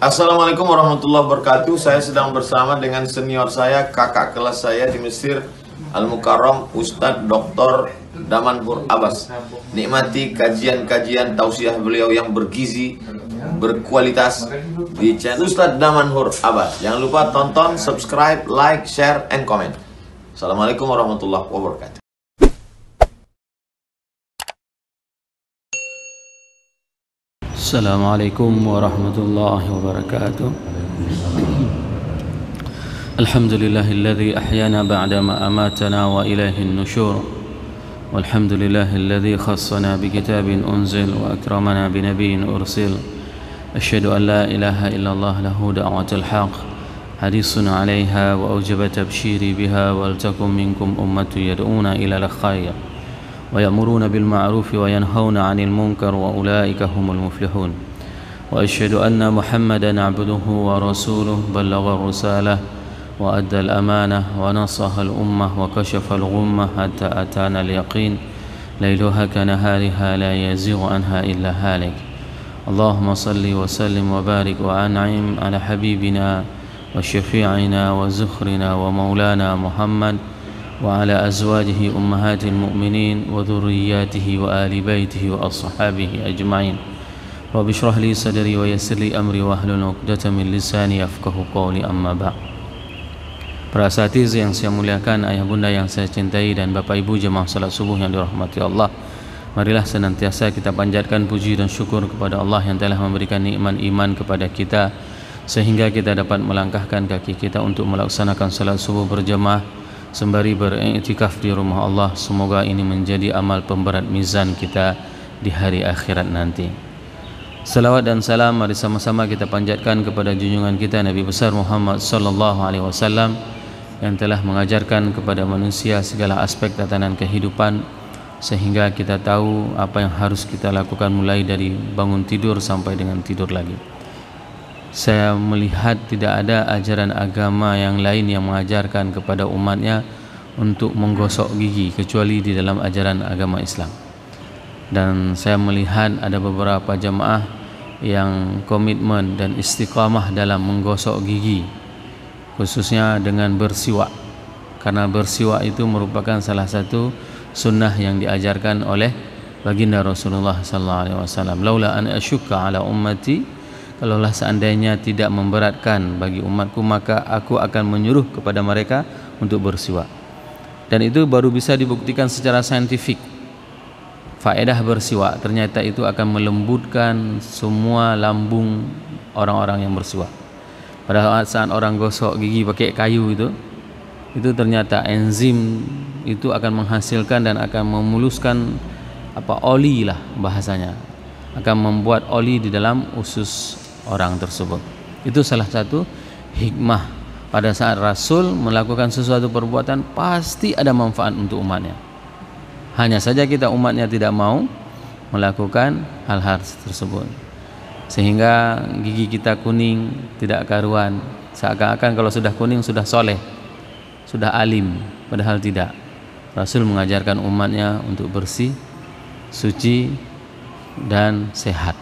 Assalamualaikum warahmatullahi wabarakatuh. Saya sedang bersama dengan senior saya, kakak kelas saya di Mesir, Al-Mukarram, Ustadz Dr. Damanhur Abbas. Nikmati kajian-kajian tausiah beliau yang bergizi, berkualitas di channel Ustadz Damanhur Abbas. Jangan lupa tonton, subscribe, like, share, and comment. Assalamualaikum warahmatullahi wabarakatuh. السلام عليكم ورحمة الله وبركاته. الحمد لله الذي أحيانا بعدما أماتنا وإليه النشور، والحمد لله الذي خصنا بكتاب أنزل وأكرمنا بنبي أرسل. أشهد أن لا إله إلا الله له دعوة الحق، حديث عليها وأوجب تبشيري بها، ولتكن منكم أمة يدعون إلى الخير ويأمرون بالمعروف وينهون عن المنكر وأولئك هم المفلحون. وأشهد أن محمدا عبده ورسوله، بلغ الرسالة وأدى الأمانة ونصح الأمة وكشف الغمة حتى أتانا اليقين، ليلها كنهارها لا يزيغ عنها إلا هالك. اللهم صل وسلم وبارك وأنعم على حبيبنا وشفيعنا وزخرنا ومولانا محمد وعلى أزواجه أمهات المؤمنين وذرياته وآل بيته وأصحابه أجمعين. رب اشرح لي صدري ويسر لي أمري واحلل عقدة من لساني يفقهوا قولي أما بعد. Para asatiz yang saya muliakan, ayah bunda yang saya cintai, dan bapak ibu jemaah salat subuh yang dirahmati Allah, marilah senantiasa kita panjatkan puji dan syukur kepada Allah yang telah memberikan nikmat iman kepada kita sehingga kita dapat melangkahkan kaki kita untuk melaksanakan salat subuh berjemaah sembari beriktikaf di rumah Allah. Semoga ini menjadi amal pemberat mizan kita di hari akhirat nanti. Salawat dan salam mari sama-sama kita panjatkan kepada junjungan kita Nabi besar Muhammad sallallahu alaihi wasallam yang telah mengajarkan kepada manusia segala aspek tatanan kehidupan sehingga kita tahu apa yang harus kita lakukan mulai dari bangun tidur sampai dengan tidur lagi. Saya melihat tidak ada ajaran agama yang lain yang mengajarkan kepada umatnya untuk menggosok gigi kecuali di dalam ajaran agama Islam. Dan saya melihat ada beberapa jamaah yang komitmen dan istiqamah dalam menggosok gigi, khususnya dengan bersiwak, karena bersiwak itu merupakan salah satu sunnah yang diajarkan oleh baginda Rasulullah SAW. Laula an asyukka ala ummati, kalaulah seandainya tidak memberatkan bagi umatku, maka aku akan menyuruh kepada mereka untuk bersiwak. Dan itu baru bisa dibuktikan secara saintifik. Faedah bersiwak ternyata itu akan melembutkan semua lambung orang-orang yang bersiwak. Pada saat orang gosok gigi pakai kayu itu ternyata enzim itu akan menghasilkan dan akan memuluskan oli lah bahasanya, akan membuat oli di dalam usus orang tersebut. Itu salah satu hikmah pada saat Rasul melakukan sesuatu perbuatan pasti ada manfaat untuk umatnya. Hanya saja kita umatnya tidak mau melakukan hal-hal tersebut, sehingga gigi kita kuning tidak karuan, seakan-akan kalau sudah kuning sudah soleh, sudah alim, padahal tidak. Rasul mengajarkan umatnya untuk bersih, suci, dan sehat.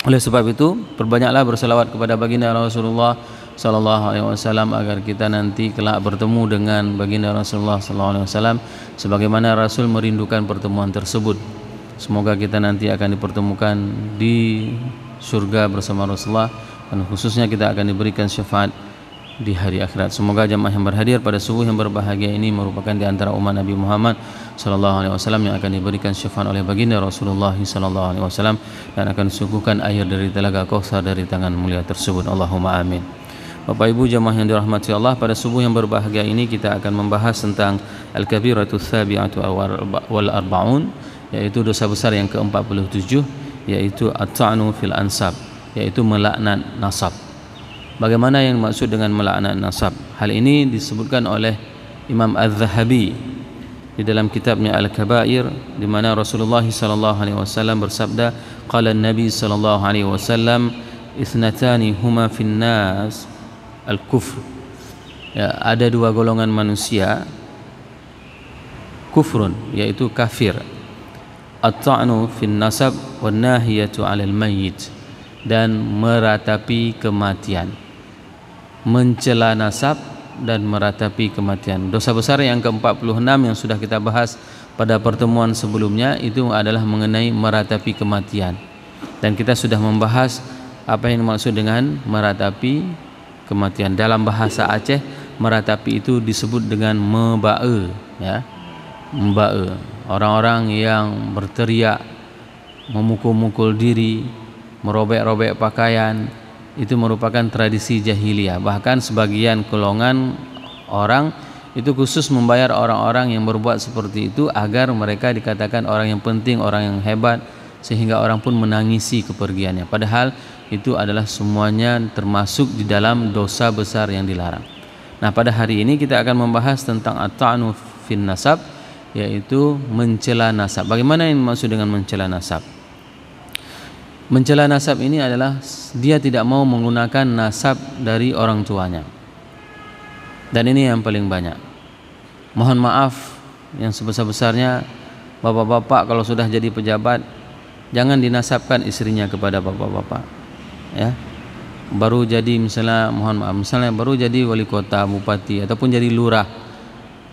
Oleh sebab itu, perbanyaklah berselawat kepada baginda Rasulullah sallallahu alaihi wasallam agar kita nanti kelak bertemu dengan baginda Rasulullah sallallahu alaihi wasallam sebagaimana Rasul merindukan pertemuan tersebut. Semoga kita nanti akan dipertemukan di surga bersama Rasulullah, dan khususnya kita akan diberikan syafaat di hari akhirat. Semoga jamaah yang berhadir pada subuh yang berbahagia ini merupakan di antara umat Nabi Muhammad sallallahu alaihi wasallam yang akan diberikan syafaat oleh baginda Rasulullah sallallahu alaihi wasallam dan akan disuguhkan air dari telaga Kautsar dari tangan mulia tersebut. Allahumma amin. Bapak Ibu jamaah yang dirahmati Allah, pada subuh yang berbahagia ini kita akan membahas tentang al-kabiratu tsabi'atu wal arba'un, yaitu dosa besar yang ke-47, yaitu at-ta'nu fil ansab, yaitu melaknat nasab. Bagaimana yang maksud dengan melaknat nasab? Hal ini disebutkan oleh Imam Az-Zahabi di dalam kitabnya Al-Kabair, di mana Rasulullah sallallahu alaihi wasallam bersabda, qala an-nabi sallallahu alaihi wasallam, ithnatani huma fin nas al-kufr. Ya, ada dua golongan manusia kufrun, yaitu kafir. At-ta'nu fin nasab wan nahiyatu 'alal mayyit, dan meratapi kematian. Mencela nasab dan meratapi kematian. Dosa besar yang ke-46 yang sudah kita bahas pada pertemuan sebelumnya itu adalah mengenai meratapi kematian. Dan kita sudah membahas apa yang dimaksud dengan meratapi kematian. Dalam bahasa Aceh, meratapi itu disebut dengan mebae, ya. Mebae. Orang-orang yang berteriak, memukul-mukul diri, merobek-robek pakaian, itu merupakan tradisi jahiliyah. Bahkan sebagian golongan orang itu khusus membayar orang-orang yang berbuat seperti itu agar mereka dikatakan orang yang penting, orang yang hebat, sehingga orang pun menangisi kepergiannya. Padahal itu adalah semuanya termasuk di dalam dosa besar yang dilarang. Nah, pada hari ini kita akan membahas tentang at-ta'nu fin nasab, yaitu mencela nasab. Bagaimana yang dimaksud dengan mencela nasab? Mencela nasab ini adalah dia tidak mau menggunakan nasab dari orang tuanya. Dan ini yang paling banyak. Mohon maaf yang sebesar-besarnya, bapak-bapak kalau sudah jadi pejabat, jangan dinasabkan istrinya kepada bapak-bapak, ya. Baru jadi misalnya, mohon maaf, misalnya baru jadi wali kota, bupati, ataupun jadi lurah,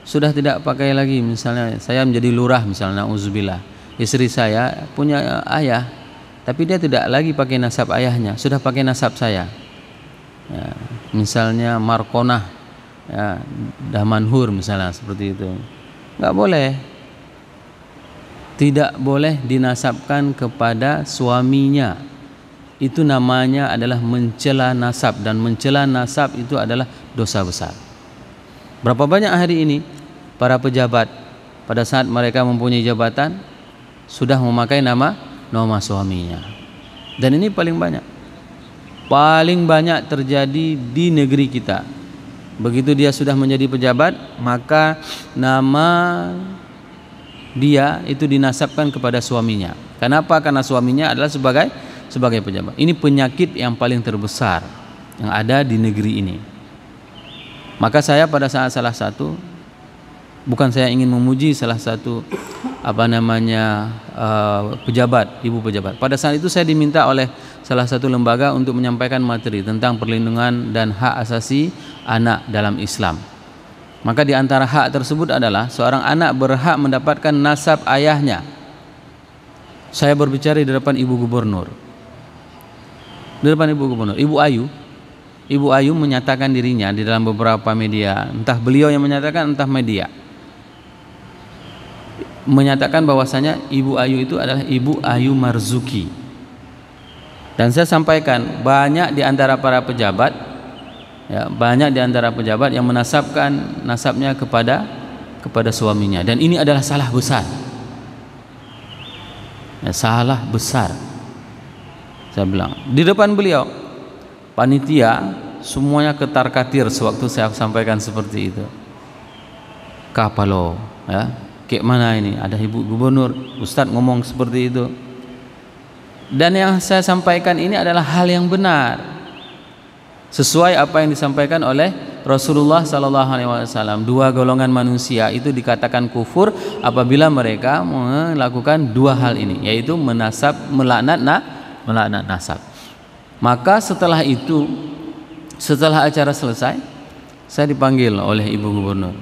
sudah tidak pakai lagi, misalnya saya menjadi lurah, misalnya na'udzubillah, istri saya punya ayah, tapi dia tidak lagi pakai nasab ayahnya, sudah pakai nasab saya, ya. Misalnya Markonah, ya, Damanhur misalnya, seperti itu. Nggak boleh, tidak boleh dinasabkan kepada suaminya. Itu namanya adalah mencela nasab, dan mencela nasab itu adalah dosa besar. Berapa banyak hari ini para pejabat pada saat mereka mempunyai jabatan sudah memakai nama suaminya. Dan ini paling banyak terjadi di negeri kita. Begitu dia sudah menjadi pejabat, maka nama dia itu dinasabkan kepada suaminya. Kenapa? Karena suaminya adalah sebagai pejabat. Ini penyakit yang paling terbesar yang ada di negeri ini. Maka saya pada saat salah satu, bukan saya ingin memuji salah satu pejabat, ibu pejabat. Pada saat itu saya diminta oleh salah satu lembaga untuk menyampaikan materi tentang perlindungan dan hak asasi anak dalam Islam. Maka di antara hak tersebut adalah seorang anak berhak mendapatkan nasab ayahnya. Saya berbicara di depan Ibu Gubernur. Di depan Ibu Gubernur, Ibu Ayu menyatakan dirinya di dalam beberapa media, entah beliau yang menyatakan, entah media, menyatakan bahwasanya Ibu Ayu itu adalah Ibu Ayu Marzuki. Dan saya sampaikan, banyak di antara para pejabat, ya, banyak di antara pejabat yang menasabkan nasabnya kepada suaminya, dan ini adalah salah besar, ya, salah besar. Saya bilang di depan beliau, panitia semuanya ketar-katir sewaktu saya sampaikan seperti itu. Kapalo, ya, kayak mana ini? Ada Ibu Gubernur, Ustadz ngomong seperti itu. Dan yang saya sampaikan ini adalah hal yang benar, sesuai apa yang disampaikan oleh Rasulullah SAW. Dua golongan manusia itu dikatakan kufur apabila mereka melakukan dua hal ini, yaitu melaknat nasab. Maka setelah itu, setelah acara selesai, saya dipanggil oleh Ibu Gubernur.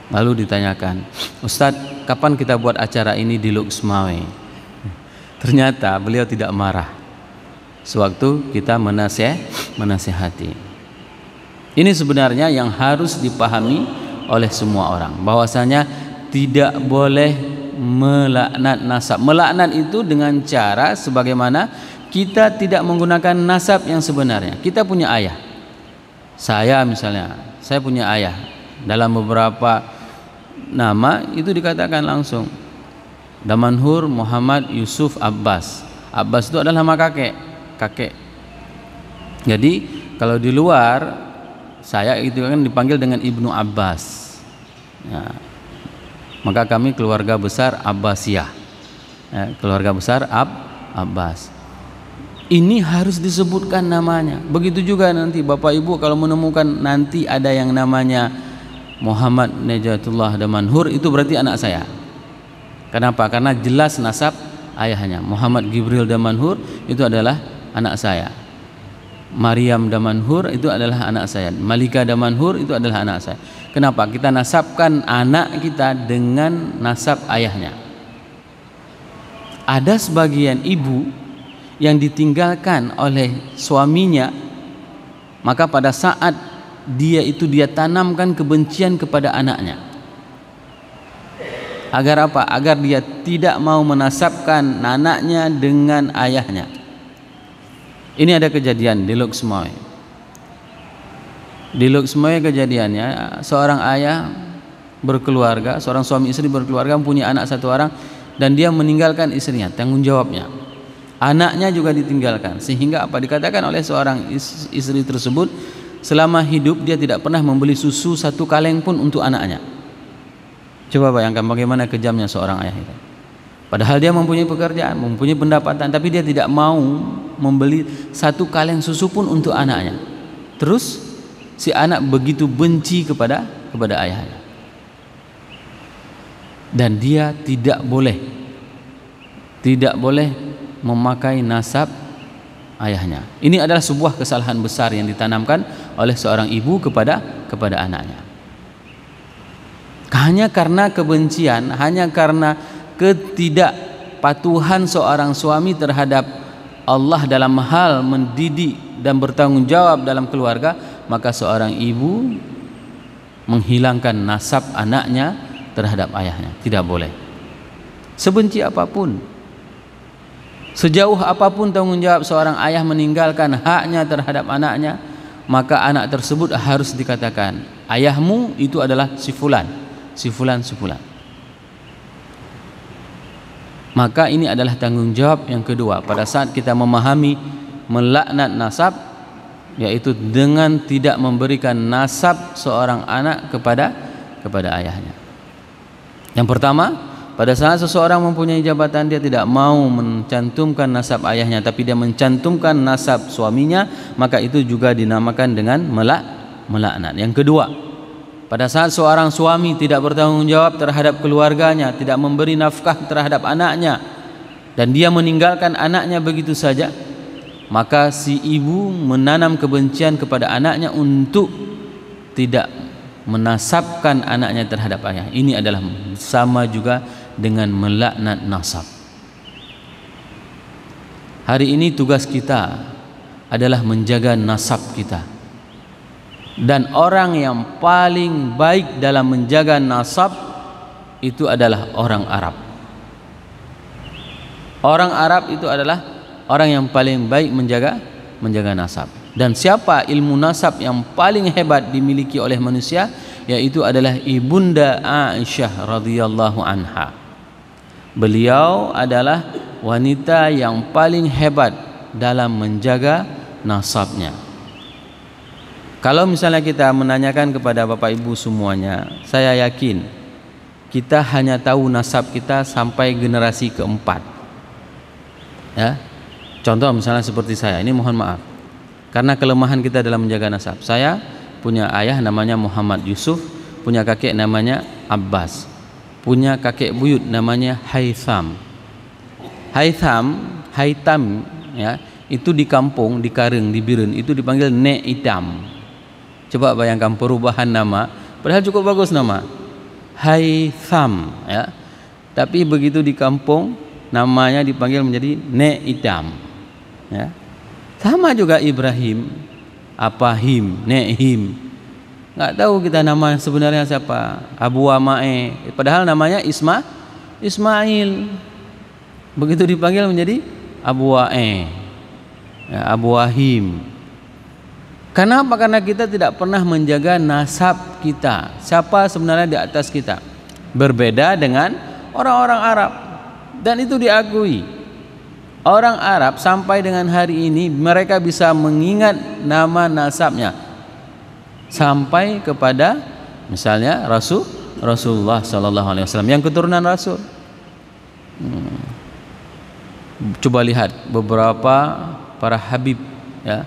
Lalu ditanyakan, Ustadz, kapan kita buat acara ini di Luxmawe? Ternyata beliau tidak marah sewaktu kita menasehati. Ini sebenarnya yang harus dipahami oleh semua orang, bahwasanya tidak boleh melaknat nasab. Melaknat itu dengan cara sebagaimana kita tidak menggunakan nasab yang sebenarnya. Kita punya ayah. Saya misalnya, saya punya ayah. Dalam beberapa nama itu dikatakan langsung Damanhur Muhammad Yusuf Abbas. Abbas itu adalah nama kakek. Jadi kalau di luar saya itu kan dipanggil dengan Ibnu Abbas, ya. Maka kami keluarga besar Abbasiyah, ya, keluarga besar Abbas. Ini harus disebutkan namanya. Begitu juga nanti Bapak Ibu kalau menemukan nanti ada yang namanya Muhammad Najatullah Damanhur, itu berarti anak saya. Kenapa? Karena jelas nasab ayahnya. Muhammad Gibril Damanhur itu adalah anak saya. Maryam Damanhur itu adalah anak saya. Malika Damanhur itu adalah anak saya. Kenapa? Kita nasabkan anak kita dengan nasab ayahnya. Ada sebagian ibu yang ditinggalkan oleh suaminya, maka pada saat dia tanamkan kebencian kepada anaknya. Agar apa? Agar dia tidak mau menasabkan anaknya dengan ayahnya. Ini ada kejadian di Luxmoy. Di Luxmoy kejadiannya, seorang ayah berkeluarga, seorang suami istri berkeluarga, mempunyai anak satu orang, dan dia meninggalkan istrinya, tanggung jawabnya. Anaknya juga ditinggalkan, sehingga apa dikatakan oleh seorang istri tersebut, selama hidup dia tidak pernah membeli susu satu kaleng pun untuk anaknya. Coba bayangkan bagaimana kejamnya seorang ayah itu. Padahal dia mempunyai pekerjaan, mempunyai pendapatan, tapi dia tidak mau membeli satu kaleng susu pun untuk anaknya. Terus si anak begitu benci kepada ayahnya. Dan dia tidak boleh memakai nasab ayahnya. Ini adalah sebuah kesalahan besar yang ditanamkan oleh seorang ibu kepada anaknya. Hanya karena kebencian, hanya karena ketidakpatuhan seorang suami terhadap Allah dalam hal mendidik dan bertanggung jawab dalam keluarga, maka seorang ibu menghilangkan nasab anaknya terhadap ayahnya. Tidak boleh. Sebenci apapun, sejauh apapun tanggung jawab seorang ayah meninggalkan haknya terhadap anaknya, maka anak tersebut harus dikatakan, ayahmu itu adalah si fulan. Maka ini adalah tanggung jawab yang kedua pada saat kita memahami melaknat nasab, yaitu dengan tidak memberikan nasab seorang anak kepada ayahnya. Yang pertama, pada saat seseorang mempunyai jabatan, dia tidak mau mencantumkan nasab ayahnya, tapi dia mencantumkan nasab suaminya, maka itu juga dinamakan dengan melaknat. Yang kedua, pada saat seorang suami tidak bertanggung jawab terhadap keluarganya, tidak memberi nafkah terhadap anaknya, dan dia meninggalkan anaknya begitu saja, maka si ibu menanam kebencian kepada anaknya untuk tidak menasabkan anaknya terhadap ayah. Ini adalah sama juga dengan melaknat nasab. Hari ini tugas kita adalah menjaga nasab kita. Dan orang yang paling baik dalam menjaga nasab itu adalah orang Arab. Orang Arab itu adalah orang yang paling baik menjaga nasab. Dan siapa ilmu nasab yang paling hebat dimiliki oleh manusia, yaitu adalah Ibunda Aisyah radhiyallahu anha. Beliau adalah wanita yang paling hebat dalam menjaga nasabnya. Kalau misalnya kita menanyakan kepada Bapak Ibu semuanya, saya yakin kita hanya tahu nasab kita sampai generasi keempat. Ya, contoh misalnya seperti saya, ini mohon maaf, karena kelemahan kita dalam menjaga nasab. Saya punya ayah namanya Muhammad Yusuf, punya kakek namanya Abbas, punya kakek buyut namanya Haytham. Haytham, ya, itu di kampung, di Kareng, di Biren, itu dipanggil Nek Idam. Coba bayangkan perubahan nama, padahal cukup bagus nama, Haytham, ya. Tapi begitu di kampung namanya dipanggil menjadi Nek Idam, ya. Sama juga Ibrahim, Him, Nek Him. Nggak tahu kita nama sebenarnya siapa, Abu Amae, padahal namanya Ismail. Begitu dipanggil menjadi Abu Wae, ya, Abu Wahim. Kenapa? Karena kita tidak pernah menjaga nasab kita. Siapa sebenarnya di atas kita? Berbeda dengan orang-orang Arab, dan itu diakui. Orang Arab sampai dengan hari ini mereka bisa mengingat nama nasabnya sampai kepada misalnya Rasulullah Sallallahu Alaihi Wasallam yang keturunan Rasul. Coba lihat beberapa para Habib, ya,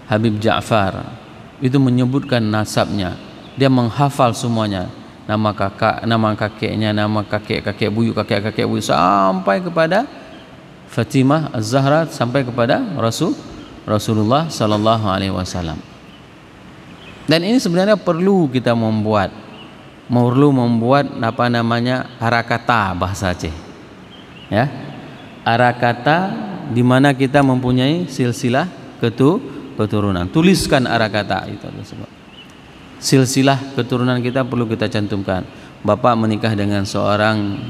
Habib Ja'far itu menyebutkan nasabnya, dia menghafal semuanya, nama kakak, nama kakeknya, nama kakek buyut, kakek buyut, sampai kepada Fatimah Az-Zahra sampai kepada Rasulullah sallallahu alaihi wasallam. Dan ini sebenarnya perlu kita membuat apa namanya arakata bahasa Aceh. Ya. Arakata di mana kita mempunyai silsilah keturunan. Tuliskan arakata itu tersebut. Silsilah keturunan kita perlu kita cantumkan. Bapak menikah dengan seorang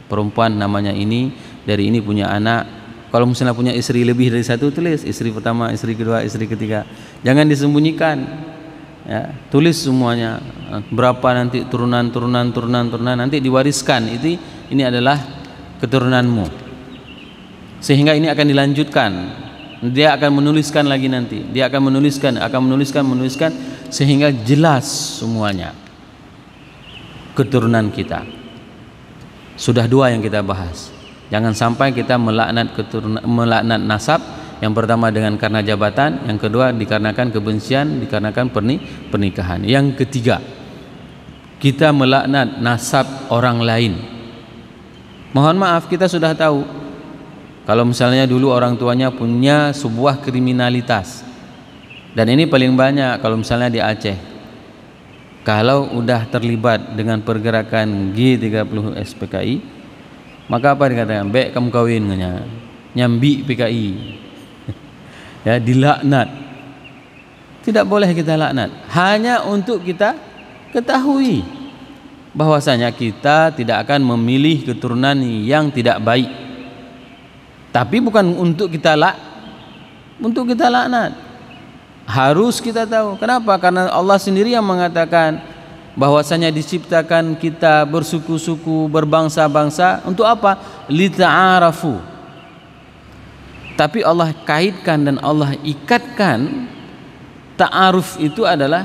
perempuan namanya ini, dari ini punya anak. Kalau misalnya punya istri lebih dari satu, tulis istri pertama, istri kedua, istri ketiga. Jangan disembunyikan. Ya, tulis semuanya. Berapa nanti turunan nanti diwariskan. Ini adalah keturunanmu. Sehingga ini akan dilanjutkan. Dia akan menuliskan lagi nanti. Dia akan menuliskan sehingga jelas semuanya keturunan kita. Sudah 2 yang kita bahas. Jangan sampai kita melaknat nasab. Yang pertama karena jabatan, yang kedua dikarenakan kebencian, dikarenakan pernikahan. Yang ketiga, kita melaknat nasab orang lain. Mohon maaf, kita sudah tahu kalau misalnya dulu orang tuanya punya sebuah kriminalitas. Dan ini paling banyak kalau misalnya di Aceh. Kalau udah terlibat dengan pergerakan G30 SPKI, maka apa dikatakan? Bek kamu kawin, nyambi PKI. Ya, dilaknat. Tidak boleh kita laknat. Hanya untuk kita ketahui bahwasanya kita tidak akan memilih keturunan yang tidak baik. Tapi bukan untuk kita laknat. Harus kita tahu. Kenapa? Karena Allah sendiri yang mengatakan bahwasanya diciptakan kita bersuku-suku, berbangsa-bangsa untuk apa? Lita'arafu. Tapi Allah kaitkan dan Allah ikatkan ta'aruf itu adalah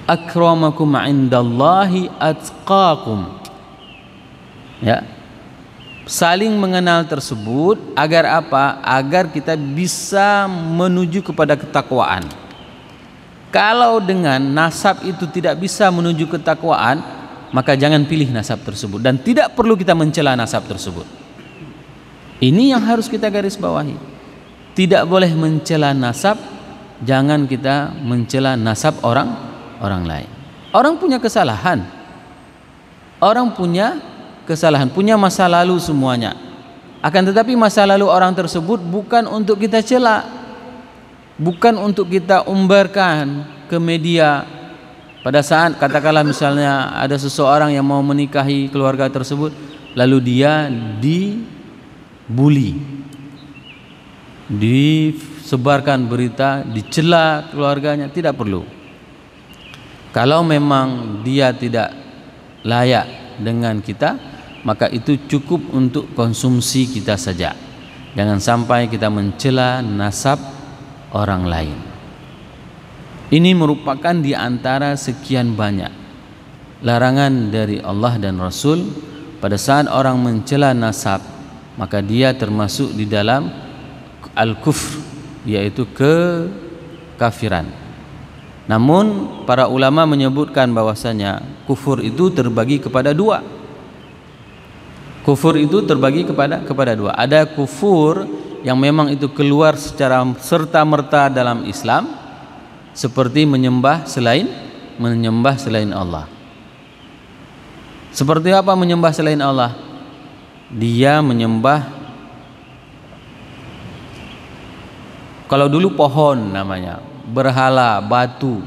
akramakum indallahi atqakum. Ya. Saling mengenal tersebut agar apa? Agar kita bisa menuju kepada ketakwaan. Kalau dengan nasab itu tidak bisa menuju ketakwaan, maka jangan pilih nasab tersebut dan tidak perlu kita mencela nasab tersebut. Ini yang harus kita garis bawahi. Tidak boleh mencela nasab, jangan kita mencela nasab orang lain. Orang punya kesalahan. Punya masa lalu semuanya. Akan tetapi masa lalu orang tersebut bukan untuk kita cela. Bukan untuk kita umbarkan ke media. Pada saat katakanlah misalnya ada seseorang yang mau menikahi keluarga tersebut, lalu dia dibully, disebarkan berita, dicela keluarganya, tidak perlu. Kalau memang dia tidak layak dengan kita, maka itu cukup untuk konsumsi kita saja. Jangan sampai kita mencela nasab orang lain. Ini merupakan di antara sekian banyak larangan dari Allah dan Rasul. Pada saat orang mencela nasab, maka dia termasuk di dalam al-kufr, yaitu kekafiran. Namun para ulama menyebutkan bahwasanya kufur itu terbagi kepada 2. Kufur itu terbagi kepada 2. Ada kufur yang memang itu keluar secara serta-merta dalam Islam, seperti menyembah selain Allah. Seperti apa menyembah selain Allah? Dia menyembah, kalau dulu pohon namanya, berhala, batu.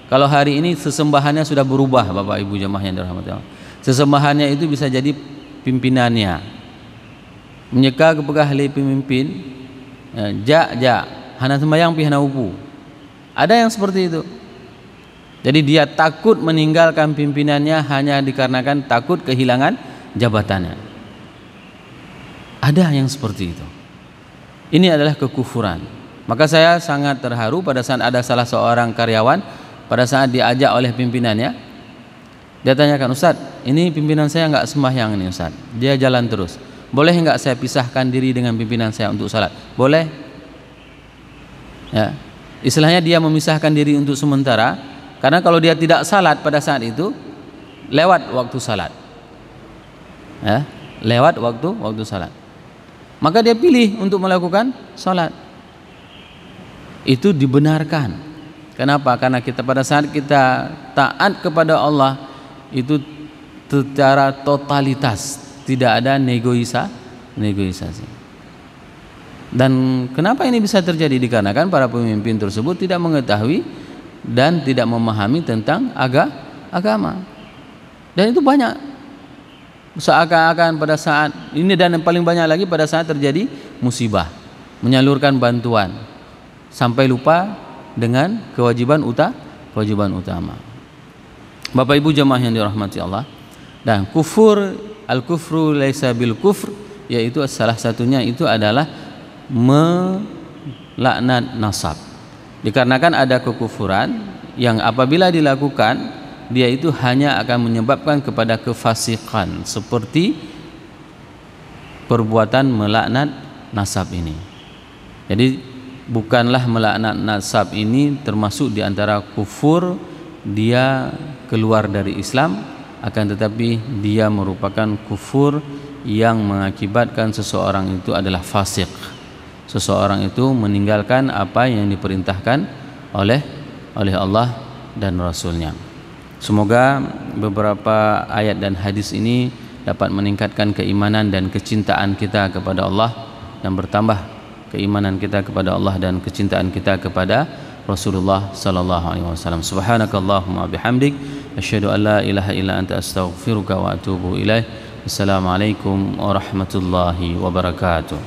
Kalau hari ini sesembahannya sudah berubah, Bapak Ibu jamaah yang dirahmati Allah. Sesembahannya itu bisa jadi pimpinannya. Menyeka kepada ahli pemimpin, hana sembayang pi hana upu. Ada yang seperti itu. Jadi dia takut meninggalkan pimpinannya hanya dikarenakan takut kehilangan jabatannya. Ada yang seperti itu. Ini adalah kekufuran. Maka saya sangat terharu pada saat ada salah seorang karyawan, pada saat diajak oleh pimpinannya, dia tanyakan, Ustaz, ini pimpinan saya nggak sembahyang nih Ustaz, dia jalan terus, boleh nggak saya pisahkan diri dengan pimpinan saya untuk salat? Boleh. Ya, istilahnya dia memisahkan diri untuk sementara, karena kalau dia tidak salat pada saat itu, lewat waktu salat. Ya, lewat waktu salat. Maka dia pilih untuk melakukan salat. Itu dibenarkan. Kenapa? Karena kita pada saat kita taat kepada Allah itu secara totalitas, tidak ada negosiasi. Dan kenapa ini bisa terjadi? Dikarenakan para pemimpin tersebut tidak mengetahui dan tidak memahami tentang agama. Dan itu banyak. Seakan-akan pada saat ini, dan yang paling banyak lagi pada saat terjadi musibah, menyalurkan bantuan sampai lupa dengan kewajiban utama. Bapak Ibu jemaah yang dirahmati Allah, dan al-kufru laisa bil kufr, yaitu salah satunya itu adalah melaknat nasab. Dikarenakan ada kekufuran yang apabila dilakukan dia itu hanya akan menyebabkan kepada kefasikan, seperti perbuatan melaknat nasab ini. Jadi bukanlah melaknat nasab ini termasuk di antara kufur, dia keluar dari Islam, akan tetapi dia merupakan kufur yang mengakibatkan seseorang itu adalah fasik. Seseorang itu meninggalkan apa yang diperintahkan oleh Allah dan Rasulnya. Semoga beberapa ayat dan hadis ini dapat meningkatkan keimanan dan kecintaan kita kepada Allah, dan bertambah keimanan kita kepada Allah dan kecintaan kita kepada Rasulullah sallallahu alaihi wasallam. Subhanakallahumma bihamdik asyhadu an la ilaha illa anta astaghfiruka wa atubu ilaik. Assalamualaikum warahmatullahi wabarakatuh.